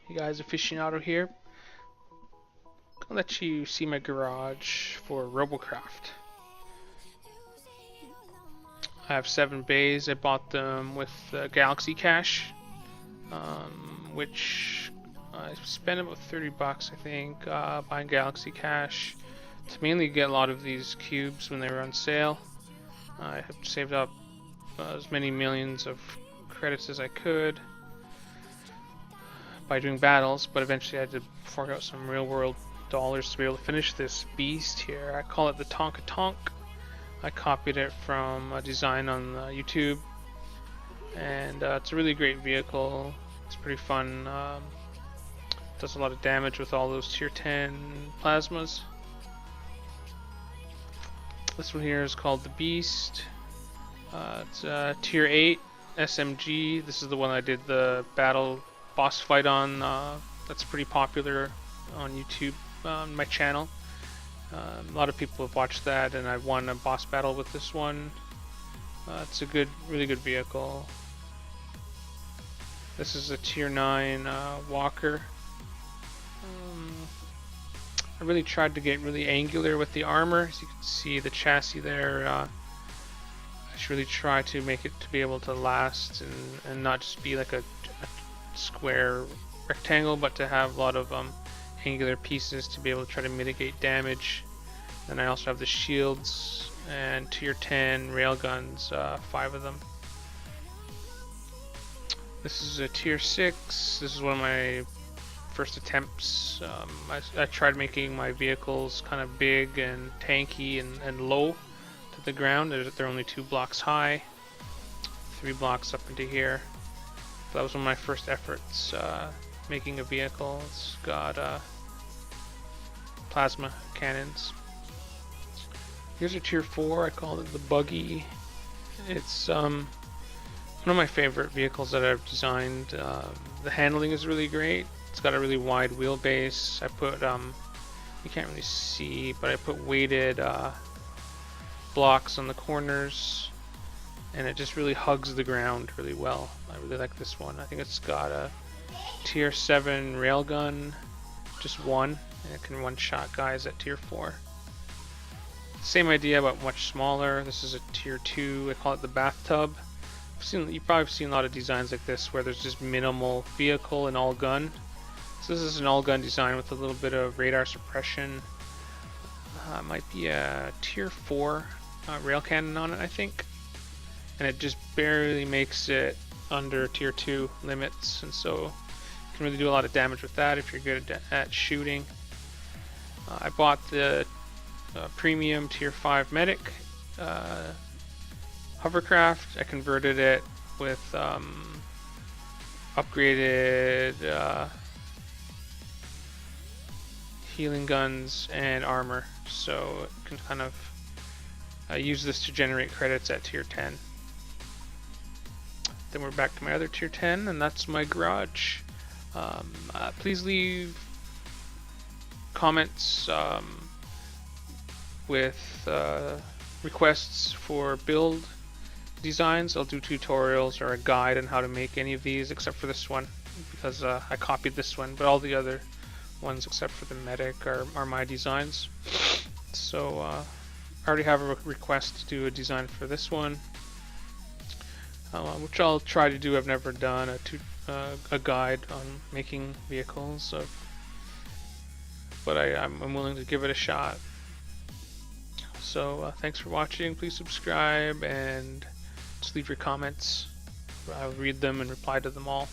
Hey guys, Aficionado here. I'll let you see my garage for RoboCraft. I have 7 bays. I bought them with Galaxy Cash, which I spent about 30 bucks, I think, buying Galaxy Cash to mainly get a lot of these cubes when they were on sale. I have saved up as many millions of credits as I could by doing battles, but eventually I had to fork out some real world dollars to be able to finish this beast here. I call it the Tonka Tonk. I copied it from a design on YouTube, and it's a really great vehicle. It's pretty fun. Does a lot of damage with all those tier 10 plasmas. This one here is called the Beast. It's tier 8 SMG. This is the one I did the battle boss fight on. That's pretty popular on YouTube, on my channel. A lot of people have watched that, and I've won a boss battle with this one. It's a really good vehicle. This is a tier 9 walker. I really tried to get really angular with the armor. As you can see, the chassis there, I should really try to make it to be able to last and not just be like a square rectangle, but to have a lot of angular pieces to be able to try to mitigate damage. And I also have the shields and tier 10 railguns, 5 of them. This is a tier 6. This is one of my first attempts. I tried making my vehicles kind of big and tanky and low to the ground. They're only 2 blocks high, 3 blocks up into here. So that was one of my first efforts making a vehicle. It's got plasma cannons. Here's a tier 4. I called it the Buggy. It's one of my favorite vehicles that I've designed. The handling is really great. It's got a really wide wheelbase. I put you can't really see, but I put weighted blocks on the corners, and it just really hugs the ground really well. I really like this one. I think it's got a tier 7 railgun, just one, and it can one-shot guys at tier 4. Same idea, but much smaller. This is a tier 2. I call it the bathtub. You've probably seen a lot of designs like this where there's just minimal vehicle and all gun. So this is an all gun design with a little bit of radar suppression. Might be a tier 4 rail cannon on it, I think. And it just barely makes it under tier 2 limits, and so you can really do a lot of damage with that if you're good at shooting. I bought the premium tier 5 medic hovercraft. I converted it with upgraded healing guns and armor, so it can kind of use this to generate credits at tier 10. Then we're back to my other tier 10, and that's my garage. Please leave comments with requests for build designs. I'll do tutorials or a guide on how to make any of these, except for this one, because I copied this one, but all the other ones except for the medic are my designs. So I already have a request to do a design for this one, which I'll try to do. I've never done a guide on making vehicles, but I'm willing to give it a shot. So thanks for watching. Please subscribe and just leave your comments. I'll read them and reply to them all.